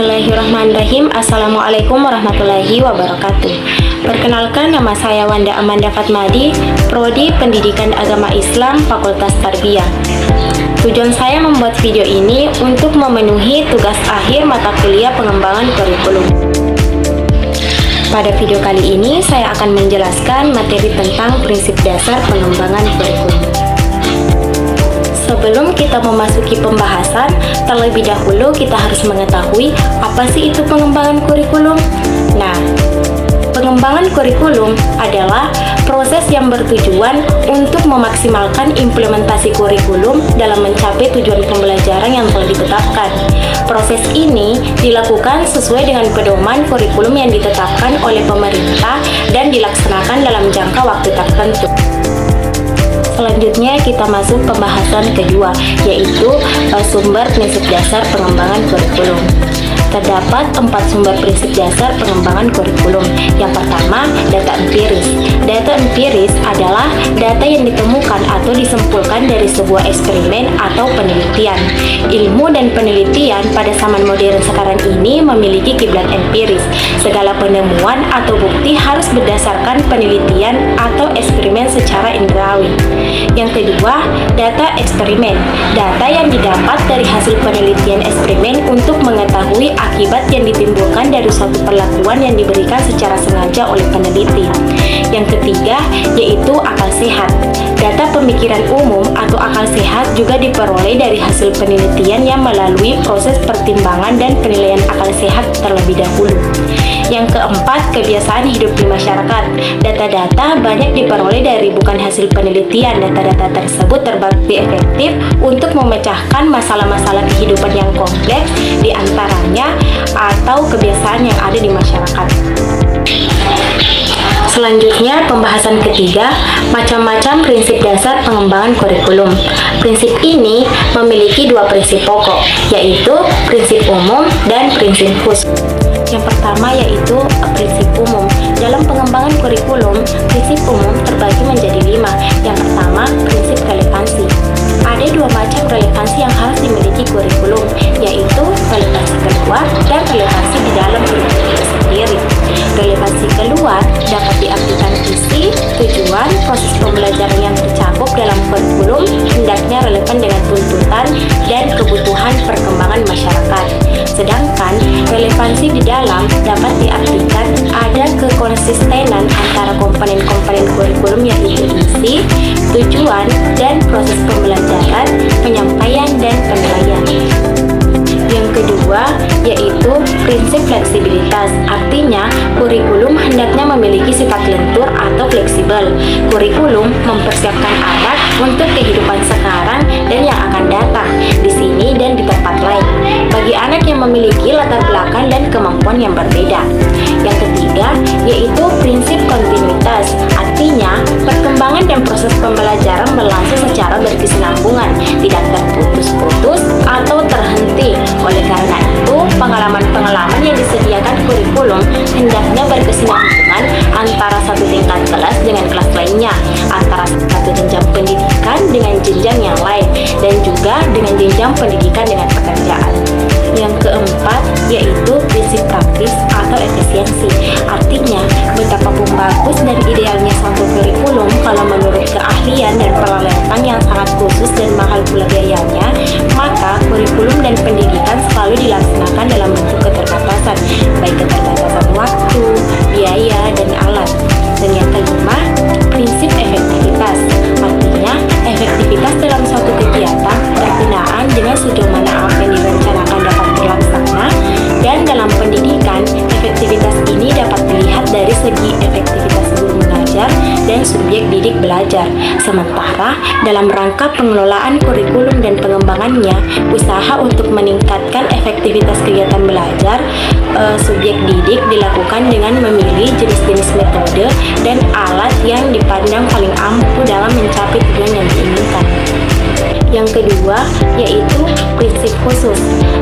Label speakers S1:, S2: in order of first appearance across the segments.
S1: Bismillahirrahmanirrahim. Assalamualaikum warahmatullahi wabarakatuh. Perkenalkan, nama saya Wanda Amanda Fatmadi, Prodi Pendidikan Agama Islam, Fakultas Tarbiyah. Tujuan saya membuat video ini untuk memenuhi tugas akhir mata kuliah pengembangan kurikulum. Pada video kali ini, saya akan menjelaskan materi tentang prinsip dasar pengembangan kurikulum. Sebelum kita memasuki pembahasan, terlebih dahulu kita harus mengetahui apa sih itu pengembangan kurikulum. Nah, pengembangan kurikulum adalah proses yang bertujuan untuk memaksimalkan implementasi kurikulum dalam mencapai tujuan pembelajaran yang telah ditetapkan. Proses ini dilakukan sesuai dengan pedoman kurikulum yang ditetapkan oleh pemerintah dan dilaksanakan dalam jangka waktu tertentu. Selanjutnya kita masuk pembahasan kedua, yaitu sumber prinsip dasar pengembangan kurikulum. Terdapat 4 sumber prinsip dasar pengembangan kurikulum. Yang pertama, data empiris. Data empiris adalah data yang ditemukan atau disimpulkan dari sebuah eksperimen atau penelitian. Ilmu dan penelitian pada zaman modern sekarang ini memiliki kiblat empiris. Segala penemuan atau bukti harus berdasarkan penelitian atau eksperimen secara indrawi. Yang kedua, data eksperimen. Data yang didapat dari hasil penelitian eksperimen untuk mengetahui akibat yang ditimbulkan dari suatu perlakuan yang diberikan secara sengaja oleh peneliti. Yang ketiga, yaitu akal sehat. Data pemikiran umum atau akal sehat juga diperoleh dari hasil penelitian yang melalui proses pertimbangan dan penilaian akal sehat terlebih dahulu. Yang keempat, kebiasaan hidup di masyarakat. Data-data banyak diperoleh dari bukan hasil penelitian. Data-data tersebut terbukti efektif untuk memecahkan masalah-masalah kehidupan yang kompleks, di antaranya atau kebiasaan yang ada di masyarakat. Selanjutnya, pembahasan ketiga, macam-macam prinsip dasar pengembangan kurikulum. Prinsip ini memiliki 2 prinsip pokok, yaitu prinsip umum dan prinsip khusus. Yang pertama yaitu prinsip umum. Dalam pengembangan kurikulum, prinsip umum terbagi menjadi 5. Yang pertama, prinsip relevansi. Ada 2 macam relevansi yang harus dimiliki kurikulum, yaitu relevansi keluar dan relevansi di dalam kurikulum itu sendiri. Relevansi keluar dapat diartikan isi, tujuan, proses pembelajaran yang tercakup dalam kurikulum hendaknya relevan dengan tuntutan dan kebutuhan perkembangan masyarakat. Sedangkan relevansi di dalam dapat diartikan ada kekonsistenan antara komponen-komponen kurikulum yaitu isi, tujuan, dan proses pembelajaran, penyampaian, dan penilaian. Yang kedua yaitu prinsip fleksibilitas. Artinya, kurikulum hendaknya memiliki sifat lentur atau fleksibel. Kurikulum mempersiapkan anak untuk kehidupan sekarang dan yang akan datang di sini dan di tempat lain, bagi anak yang memiliki latar belakang dan kemampuan yang berbeda. Yang ketiga yaitu prinsip kontinuitas. Artinya, perkembangan dan proses pembelajaran berlangsung secara berkesinambungan, tidak terputus-putus atau terhenti. Oleh karena itu, pengalaman-pengalaman yang disediakan kurikulum hendaknya berkesinambungan antara satu tingkat kelas dengan kelas lainnya, antara satu jenjang pendidikan dengan jenjang yang lain, dan juga dengan jenjang pendidikan dengan pekerjaan. Yang keempat yaitu prinsip praktis atau efisiensi. Artinya, betapapun bagus dan idealnya suatu kurikulum, kalau menurut keahlian dan peralatan yang sangat khusus dan mahal pula biayanya, maka kurikulum dan pendidikan selalu dilaksanakan dalam bentuk keterbatasan, baik keterbatasan waktu, biaya, dan alat. Dan yang kelima, prinsip efektivitas. Artinya, efektivitas dalam suatu kegiatan berkenaan dengan sejauh mana apa yang direncanakan dapat terlaksana, dan dalam pendidikan, efektivitas ini dapat dilihat dari segi efektivitas guru mengajar dan subjek didik belajar. Sementara dalam rangka pengelolaan kurikulum dan pengembangannya, usaha untuk meningkatkan efektivitas kegiatan belajar subjek didik dilakukan dengan memilih jenis-jenis metode dan alat yang dipandang paling ampuh dalam mencapai tujuan yang diinginkan. Yang kedua yaitu prinsip khusus,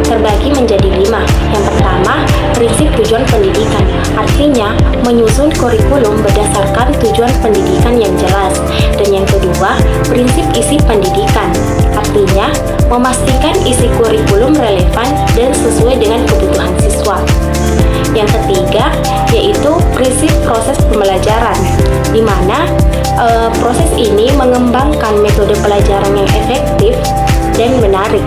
S1: terbagi menjadi 5. Yang pertama, prinsip tujuan pendidikan. Artinya, menyusun kurikulum berdasarkan tujuan pendidikan yang jelas. Dan yang kedua, prinsip isi pendidikan. Artinya, artinya memastikan isi kurikulum relevan dan sesuai dengan kebutuhan siswa. Yang ketiga, yaitu prinsip proses pembelajaran, di mana proses ini mengembangkan metode pelajaran yang efektif dan menarik.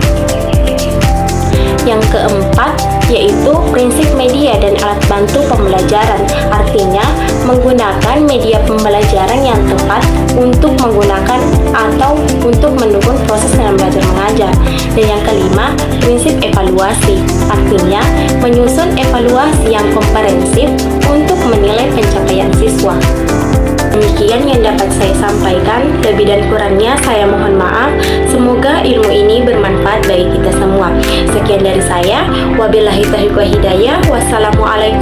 S1: Yang keempat, yaitu prinsip media dan alat bantu pembelajaran, artinya menggunakan media pembelajaran yang tepat untuk menggunakan atau untuk mendukung proses dalam belajar mengajar. Dan yang kelima, prinsip evaluasi, artinya menyusun evaluasi yang komprehensif untuk menilai pencapaian siswa. Demikian yang dapat saya sampaikan, lebih dan kurangnya saya mohon maaf. Semoga ilmu ini bermanfaat bagi kita semua. Sekian dari saya, wabillahi taufiq wal hidayah. Wassalamualaikum